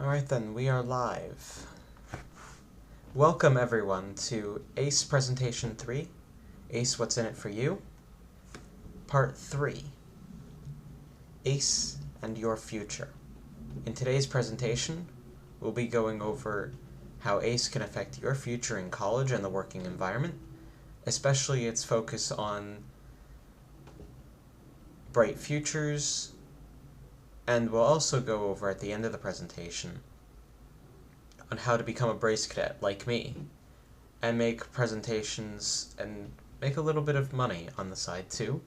Alright then, we are live. Welcome everyone to AICE Presentation 3, AICE What's in it for you, Part 3, AICE and Your Future. In today's presentation, we'll be going over how AICE can affect your future in college and the working environment, especially its focus on bright futures, and we'll also go over at the end of the presentation on how to become a Bryce cadet like me and make presentations and make a little bit of money on the side too.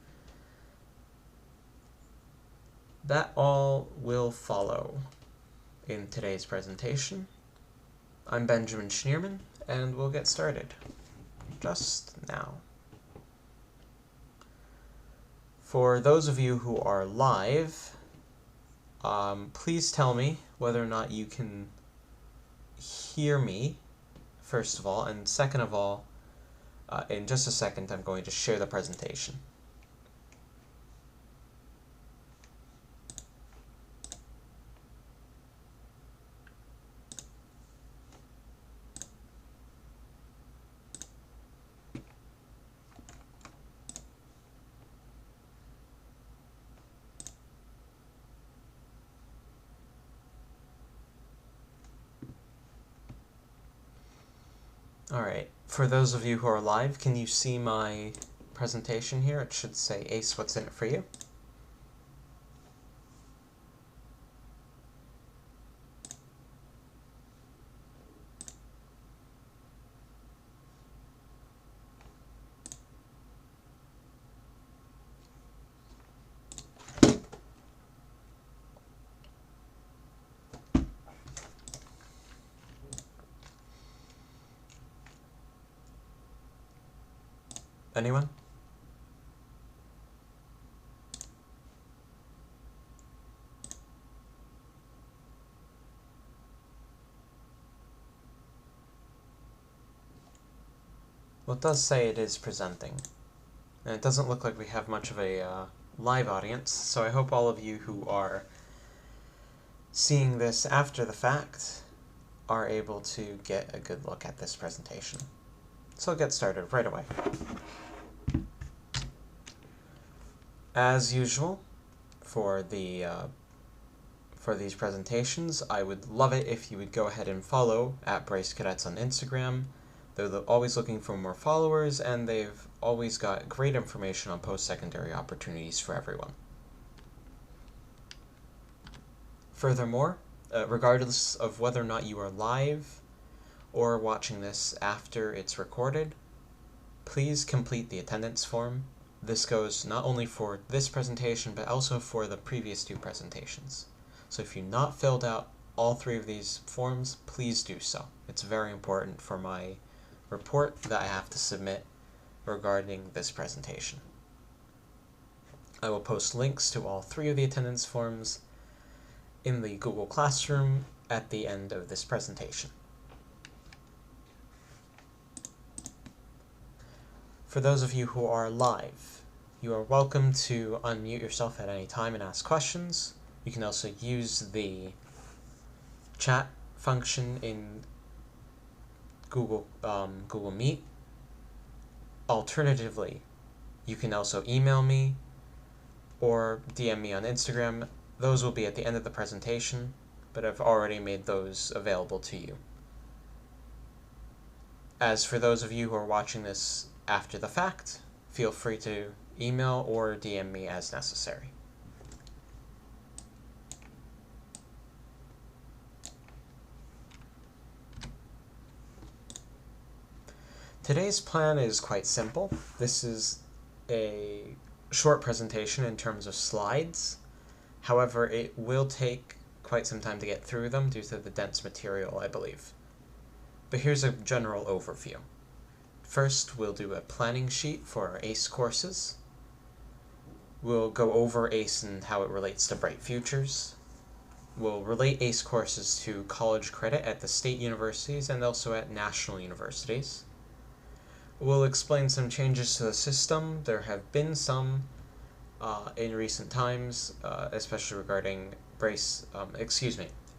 That all will follow in today's presentation. I'm Benjamin Schneerman, and we'll get started just now. For those of you who are live, please tell me whether or not you can hear me, first of all, and second of all, in just a second I'm going to share the presentation. Alright, for those of you who are live, can you see my presentation here? It should say AICE What's in it for you. Anyone? Well, it does say it is presenting, and it doesn't look like we have much of a live audience, so I hope all of you who are seeing this after the fact are able to get a good look at this presentation. So I'll get started right away. As usual, for these presentations, I would love it if you would go ahead and follow at Bryce Cadets on Instagram. They're always looking for more followers, and they've always got great information on post-secondary opportunities for everyone. Furthermore, regardless of whether or not you are live or watching this after it's recorded, please complete the attendance form. This goes not only for this presentation, but also for the previous two presentations. So if you've not filled out all three of these forms, please do so. It's very important for my report that I have to submit regarding this presentation. I will post links to all three of the attendance forms in the Google Classroom at the end of this presentation. For those of you who are live, you are welcome to unmute yourself at any time and ask questions. You can also use the chat function in Google Meet. Alternatively, you can also email me or DM me on Instagram. Those will be at the end of the presentation, but I've already made those available to you. As for those of you who are watching this after the fact, feel free to email or DM me as necessary. Today's plan is quite simple. This is a short presentation in terms of slides. However, it will take quite some time to get through them due to the dense material, I believe. But here's a general overview. First, we'll do a planning sheet for our AICE courses. We'll go over AICE and how it relates to Bright Futures. We'll relate AICE courses to college credit at the state universities and also at national universities. We'll explain some changes to the system. There have been some in recent times, especially regarding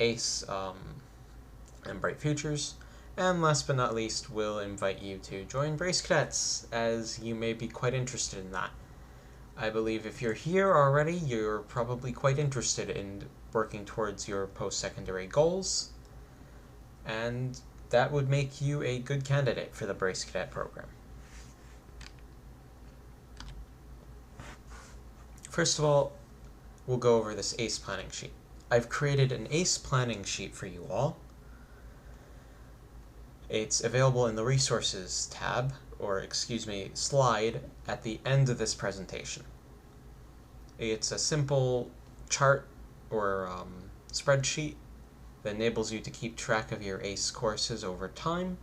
AICE and Bright Futures. And last but not least, we'll invite you to join Bryce Cadets, as you may be quite interested in that. I believe if you're here already, you're probably quite interested in working towards your post-secondary goals, and that would make you a good candidate for the Bryce Cadet program. First of all, we'll go over this ACE planning sheet. I've created an ACE planning sheet for you all. It's available in the Resources tab, or slide, at the end of this presentation. It's a simple chart or spreadsheet that enables you to keep track of your ACE courses over time.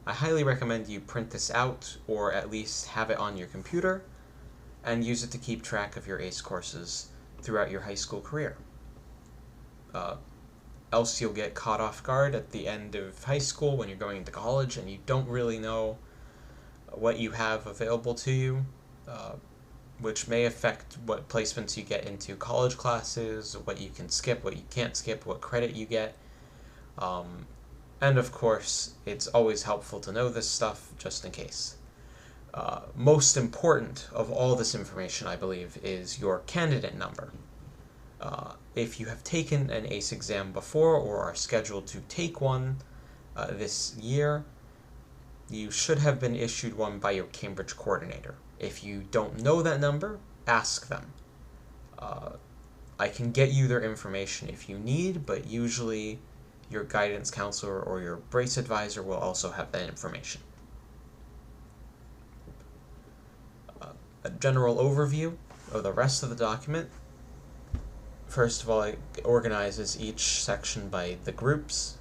I highly recommend you print this out, or at least have it on your computer, and use it to keep track of your ACE courses throughout your high school career. Else you'll get caught off guard at the end of high school when you're going into college and you don't really know what you have available to you, which may affect what placements you get into college classes, what you can skip, what you can't skip, what credit you get. And of course, it's always helpful to know this stuff just in case. Most important of all this information, I believe, is your candidate number. If you have taken an ACE exam before or are scheduled to take one this year, you should have been issued one by your Cambridge coordinator. If you don't know that number, ask them. I can get you their information if you need, but usually your guidance counselor or your Bryce advisor will also have that information. A general overview of the rest of the document. First of all, it organizes each section by the groups.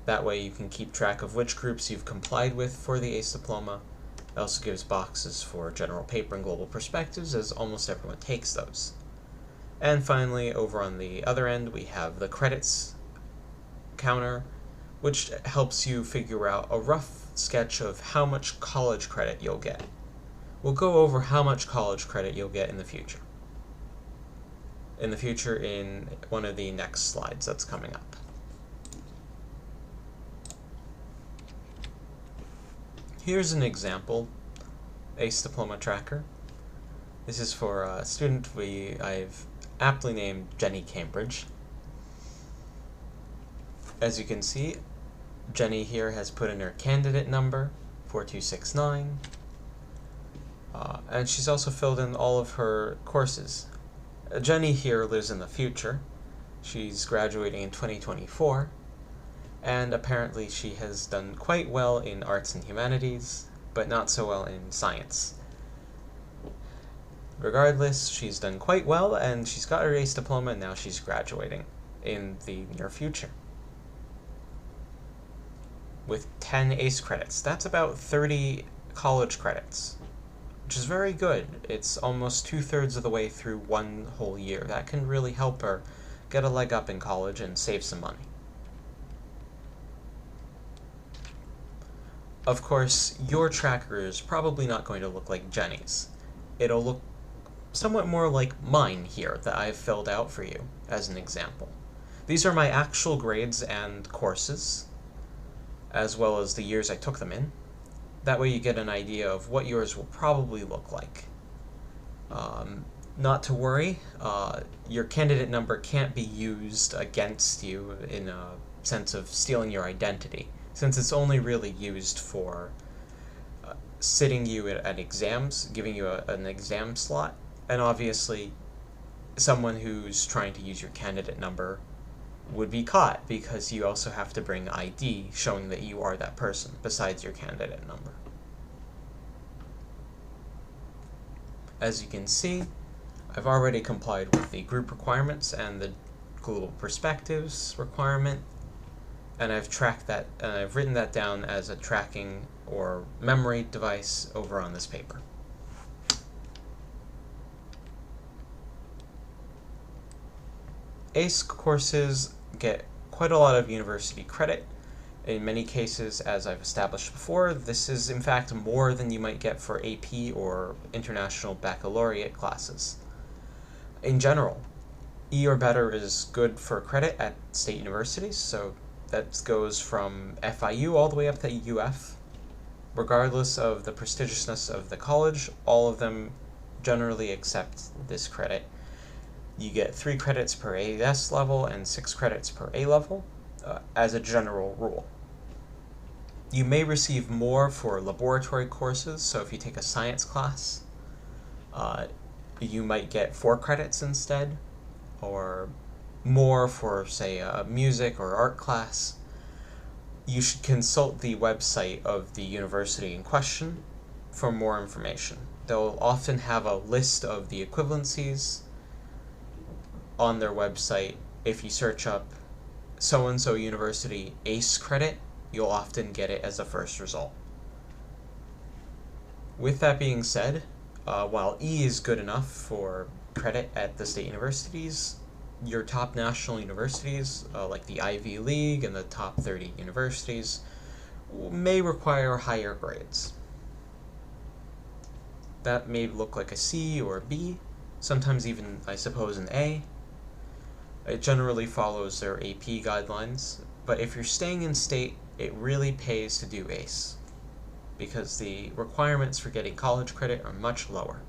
That way you can keep track of which groups you've complied with for the ACE diploma. It also gives boxes for general paper and global perspectives, as almost everyone takes those. And finally, over on the other end, we have the credits counter, which helps you figure out a rough sketch of how much college credit you'll get. We'll go over how much college credit you'll get in the future. In one of the next slides that's coming up. Here's an example ACE Diploma tracker. This is for a student I've aptly named Jenny Cambridge. As you can see, Jenny here has put in her candidate number, 4269, and she's also filled in all of her courses. Jenny here lives in the future. She's graduating in 2024, and apparently she has done quite well in arts and humanities, but not so well in science. Regardless, she's done quite well, and she's got her ACE diploma, and now she's graduating in the near future. With 10 ACE credits, that's about 30 college credits, which is very good. It's almost 2/3 of the way through one whole year. That can really help her get a leg up in college and save some money. Of course, your tracker is probably not going to look like Jenny's. It'll look somewhat more like mine here that I've filled out for you as an example. These are my actual grades and courses, as well as the years I took them in. That way you get an idea of what yours will probably look like. Not to worry, your candidate number can't be used against you in a sense of stealing your identity, since it's only really used for sitting you at exams, giving you an exam slot, and obviously someone who's trying to use your candidate number would be caught, because you also have to bring ID showing that you are that person besides your candidate number. As you can see, I've already complied with the group requirements and the global perspectives requirement, and I've tracked that, and I've written that down as a tracking or memory device over on this paper. ACE courses get quite a lot of university credit. In many cases, as I've established before, this is in fact more than you might get for AP or International Baccalaureate classes. In general, E or better is good for credit at state universities, so that goes from FIU all the way up to UF. Regardless of the prestigiousness of the college, all of them generally accept this credit. You get 3 credits per AS level and 6 credits per A level as a general rule. You may receive more for laboratory courses, so if you take a science class, you might get 4 credits instead, or more for, say, a music or art class. You should consult the website of the university in question for more information. They'll often have a list of the equivalencies on their website. If you search up so-and-so university AICE credit, you'll often get it as a first result. With that being said, while E is good enough for credit at the state universities, your top national universities, like the Ivy League and the top 30 universities, may require higher grades. That may look like a C or a B, sometimes even, I suppose, an A. It generally follows their AP guidelines, but if you're staying in state, it really pays to do AICE, because the requirements for getting college credit are much lower.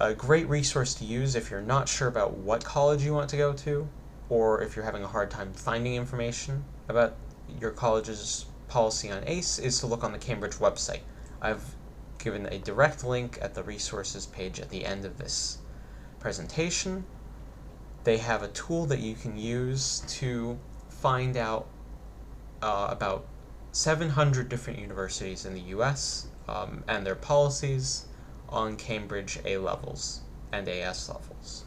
A great resource to use if you're not sure about what college you want to go to, or if you're having a hard time finding information about your college's policy on AICE, is to look on the Cambridge website. I've given a direct link at the resources page at the end of this presentation. They have a tool that you can use to find out about 700 different universities in the US and their policies on Cambridge A levels and AS levels.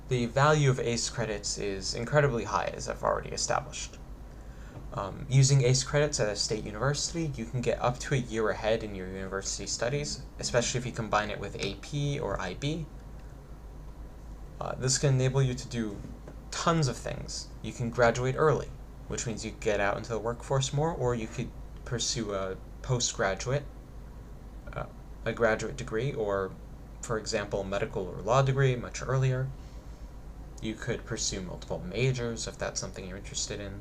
The value of ACE credits is incredibly high, as I've already established. Using ACE credits at a state university, you can get up to a year ahead in your university studies, especially if you combine it with AP or IB. This can enable you to do tons of things. You can graduate early, which means you get out into the workforce more, or you could pursue a postgraduate, a graduate degree, or, for example, a medical or law degree much earlier. You could pursue multiple majors if that's something you're interested in.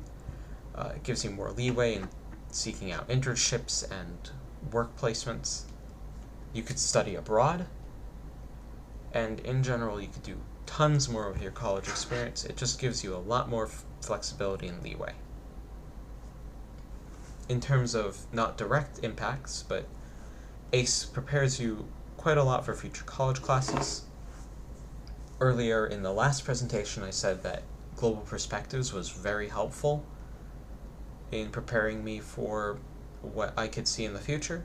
It gives you more leeway in seeking out internships and work placements. You could study abroad, and in general, you could do tons more with your college experience. It just gives you a lot more flexibility and leeway. In terms of not direct impacts, but ACE prepares you quite a lot for future college classes. Earlier in the last presentation, I said that Global Perspectives was very helpful in preparing me for what I could see in the future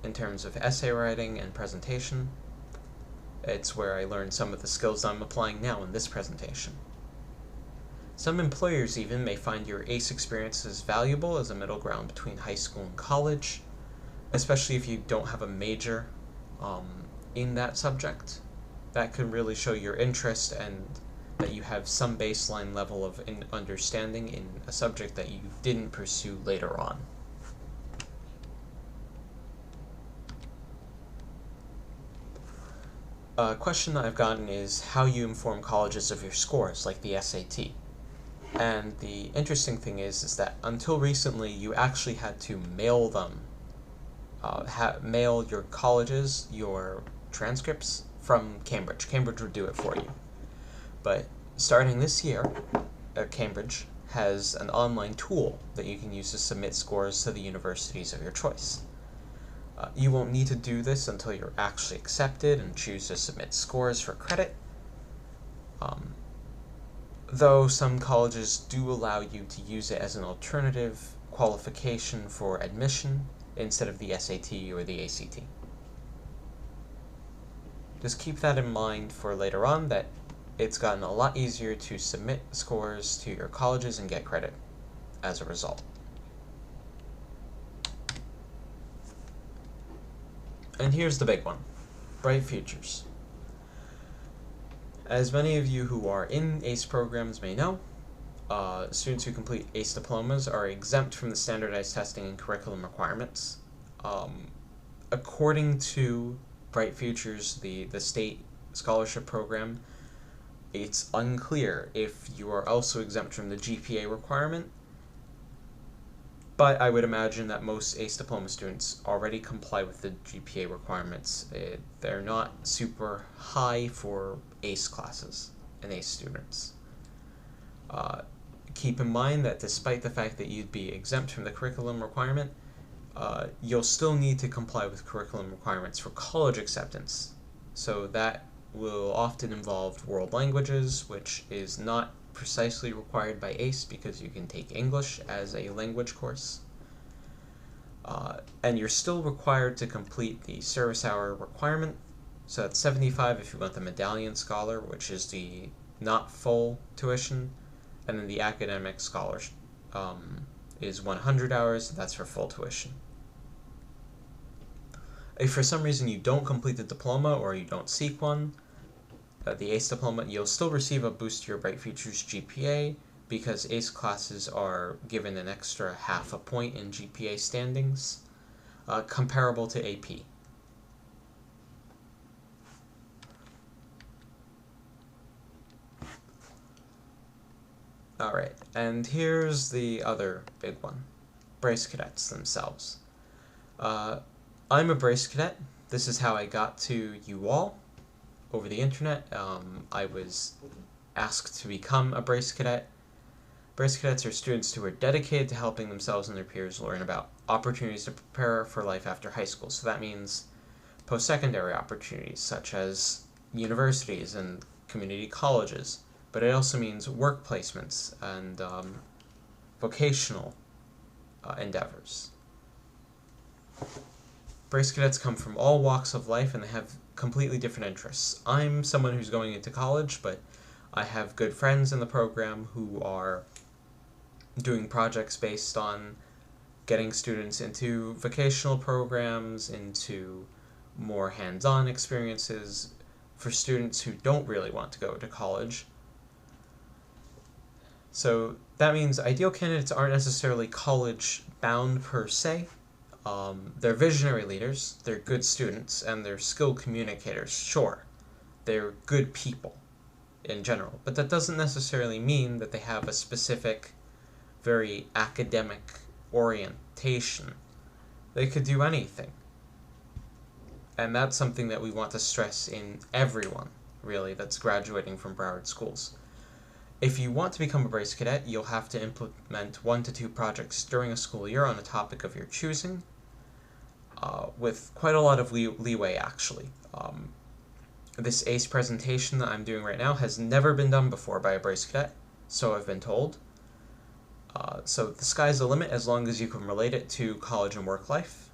in terms of essay writing and presentation. It's where I learned some of the skills I'm applying now in this presentation. Some employers even may find your ACE experiences valuable as a middle ground between high school and college, especially if you don't have a major in that subject. That can really show your interest and that you have some baseline level of understanding in a subject that you didn't pursue later on. A question that I've gotten is how you inform colleges of your scores, like the SAT. And the interesting thing is that until recently, you actually had to mail them, mail your colleges your transcripts from Cambridge. Cambridge would do it for you. But starting this year, Cambridge has an online tool that you can use to submit scores to the universities of your choice. You won't need to do this until you're actually accepted and choose to submit scores for credit. Though some colleges do allow you to use it as an alternative qualification for admission instead of the SAT or the ACT. Just keep that in mind for later on, that it's gotten a lot easier to submit scores to your colleges and get credit as a result. And here's the big one, bright futures. As many of you who are in ACE programs may know, students who complete AICE diplomas are exempt from the standardized testing and curriculum requirements. According to Bright Futures, the state scholarship program, it's unclear if you are also exempt from the GPA requirement, but I would imagine that most AICE diploma students already comply with the GPA requirements. They're not super high for AICE classes and AICE students. Keep in mind that despite the fact that you'd be exempt from the curriculum requirement, you'll still need to comply with curriculum requirements for college acceptance. So that will often involve world languages, which is not precisely required by AICE because you can take English as a language course. And you're still required to complete the service hour requirement. So that's 75 if you want the medallion scholar, which is the not full tuition, and then the academic scholar is 100 hours, that's for full tuition. If for some reason you don't complete the diploma or you don't seek one, the AICE diploma, you'll still receive a boost to your Bright Futures GPA because AICE classes are given an extra half a point in GPA standings, comparable to AP. Alright, and here's the other big one, Bryce Cadets themselves. I'm a Bryce Cadet. This is how I got to you all over the internet. I was asked to become a Bryce Cadet. Bryce Cadets are students who are dedicated to helping themselves and their peers learn about opportunities to prepare for life after high school. So that means post-secondary opportunities such as universities and community colleges, but it also means work placements and vocational endeavors. Bryce Cadets come from all walks of life and they have completely different interests. I'm someone who's going into college, but I have good friends in the program who are doing projects based on getting students into vocational programs, into more hands-on experiences for students who don't really want to go to college. So that means ideal candidates aren't necessarily college-bound per se. They're visionary leaders, they're good students, and they're skilled communicators, sure. They're good people in general, but that doesn't necessarily mean that they have a specific, very academic orientation. They could do anything. And that's something that we want to stress in everyone, really, that's graduating from Broward schools. If you want to become a Bryce Cadet, you'll have to implement 1 to 2 projects during a school year on a topic of your choosing, with quite a lot of leeway, actually. This AICE presentation that I'm doing right now has never been done before by a Bryce Cadet, so I've been told. So the sky's the limit as long as you can relate it to college and work life.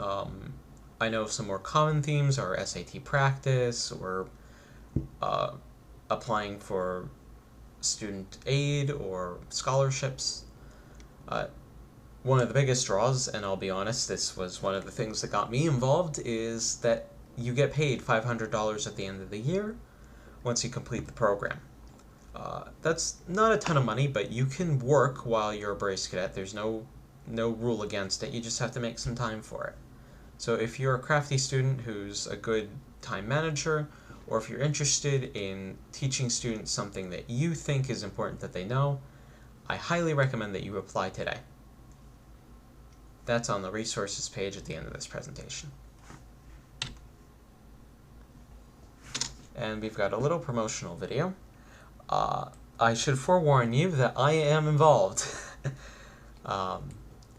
I know some more common themes are SAT practice, or applying for student aid or scholarships. One of the biggest draws, and I'll be honest, this was one of the things that got me involved, is that you get paid $500 at the end of the year once you complete the program. That's not a ton of money, but you can work while you're a Bryce Cadet. There's no rule against it. You just have to make some time for it. So if you're a crafty student who's a good time manager, or if you're interested in teaching students something that you think is important that they know, I highly recommend that you apply today. That's on the resources page at the end of this presentation. And we've got a little promotional video. I should forewarn you that I am involved,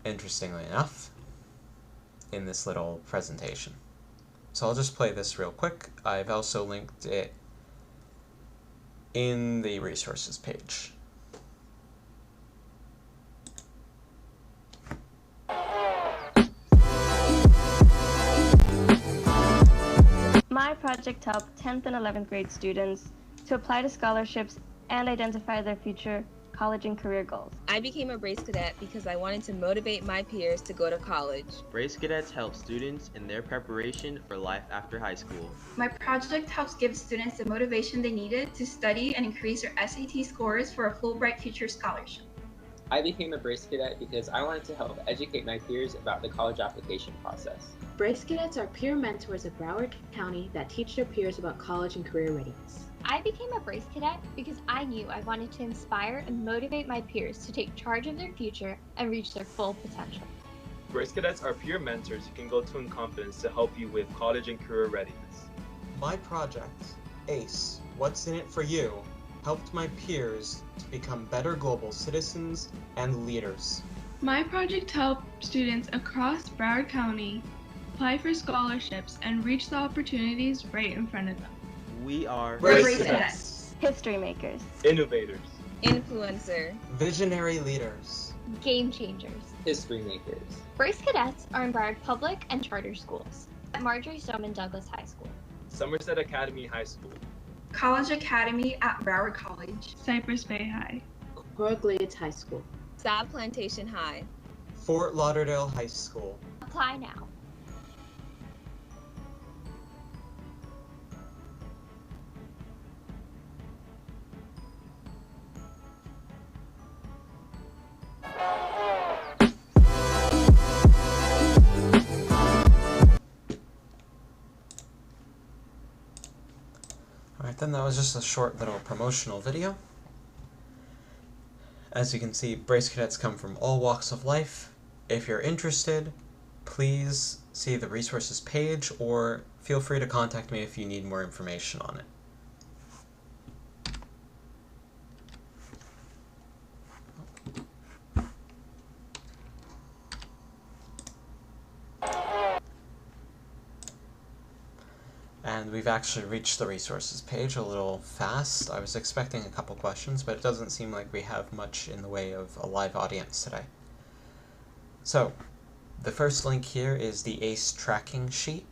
interestingly enough, in this little presentation. So I'll just play this real quick. I've also linked it in the resources page. My project helped 10th and 11th grade students to apply to scholarships and identify their future college and career goals. I became a Bryce Cadet because I wanted to motivate my peers to go to college. Bryce Cadets help students in their preparation for life after high school. My project helps give students the motivation they needed to study and increase their SAT scores for a Fulbright Future Scholarship. I became a Bryce Cadet because I wanted to help educate my peers about the college application process. Bryce Cadets are peer mentors at Broward County that teach their peers about college and career readiness. I became a Bryce Cadet because I knew I wanted to inspire and motivate my peers to take charge of their future and reach their full potential. Bryce Cadets are peer mentors you can go to in confidence to help you with college and career readiness. My project, AICE, What's in It for You, helped my peers to become better global citizens and leaders. My project helped students across Broward County apply for scholarships and reach the opportunities right in front of them. We are Bryce Cadets. History makers. Innovators. Influencer. Visionary leaders. Game changers. History makers. Bryce Cadets are in Broward Public and Charter Schools, at Marjorie Stoneman Douglas High School, Somerset Academy High School. College Academy at Broward College. Cypress Bay High. Coral Glades High School. South Plantation High. Fort Lauderdale High School. Apply now. Alright then, that was just a short little promotional video. As you can see, Bryce Cadets come from all walks of life. If you're interested, please see the resources page or feel free to contact me if you need more information on it. And we've actually reached the resources page a little fast. I was expecting a couple questions, but it doesn't seem like we have much in the way of a live audience today. So, the first link here is the AICE tracking sheet.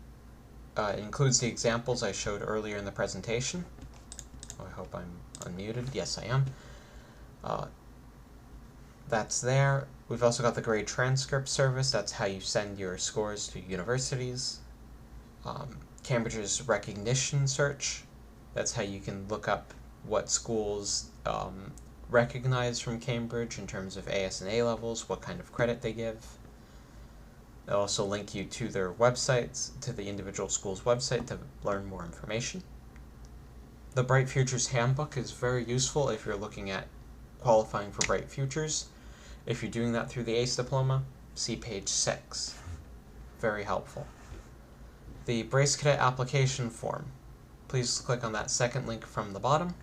It includes the examples I showed earlier in the presentation. Oh, I hope I'm unmuted. Yes, I am. That's there. We've also got the grade transcript service. That's how you send your scores to universities. Cambridge's recognition search. That's how you can look up what schools recognize from Cambridge in terms of AS and A levels, what kind of credit they give. They'll also link you to their websites, to the individual school's website to learn more information. The Bright Futures Handbook is very useful if you're looking at qualifying for Bright Futures. If you're doing that through the AICE Diploma, see page 6. Very helpful. The Bryce Cadet application form. Please click on that second link from the bottom.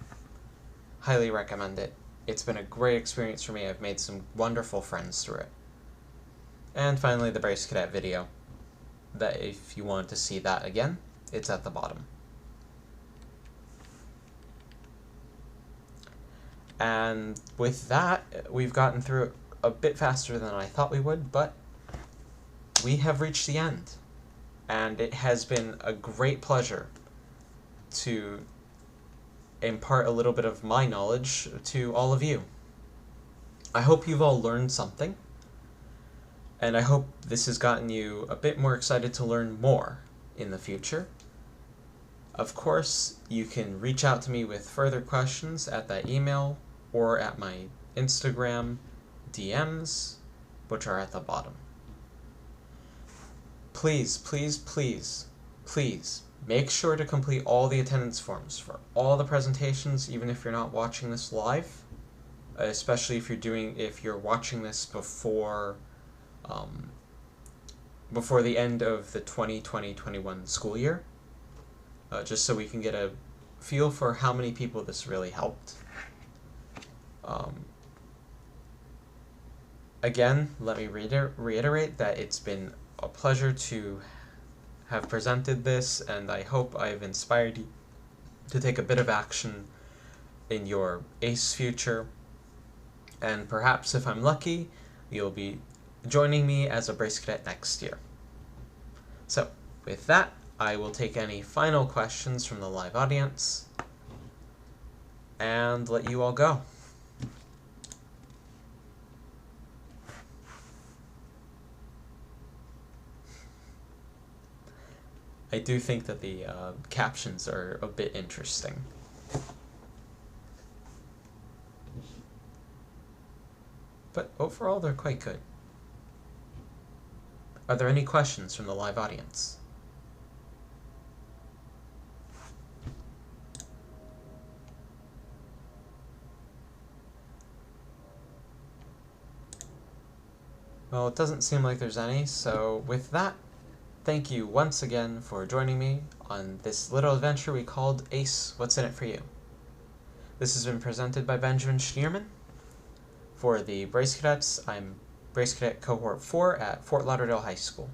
Highly recommend it. It's been a great experience for me. I've made some wonderful friends through it. And finally, the Bryce Cadet video. That if you wanted to see that again, it's at the bottom. And with that, we've gotten through it a bit faster than I thought we would, but we have reached the end. And it has been a great pleasure to impart a little bit of my knowledge to all of you. I hope you've all learned something, and I hope this has gotten you a bit more excited to learn more in the future. Of course, you can reach out to me with further questions at that email or at my Instagram DMs, which are at the bottom. Please, please, please, please make sure to complete all the attendance forms for all the presentations, even if you're not watching this live, especially if you're watching this before the end of the 2020-21 school year, just so we can get a feel for how many people this really helped. Again, let me reiterate that it's been a pleasure to have presented this, and I hope I've inspired you to take a bit of action in your ACE future, and perhaps if I'm lucky, you'll be joining me as a Bryce Cadet next year. So, with that, I will take any final questions from the live audience, and let you all go. I do think that the captions are a bit interesting. But overall, they're quite good. Are there any questions from the live audience? Well, it doesn't seem like there's any, so with that, thank you once again for joining me on this little adventure we called AICE, What's in It for You? This has been presented by Benjamin Schneerman. For the Bryce Cadets, I'm Bryce Cadet Cohort 4 at Fort Lauderdale High School.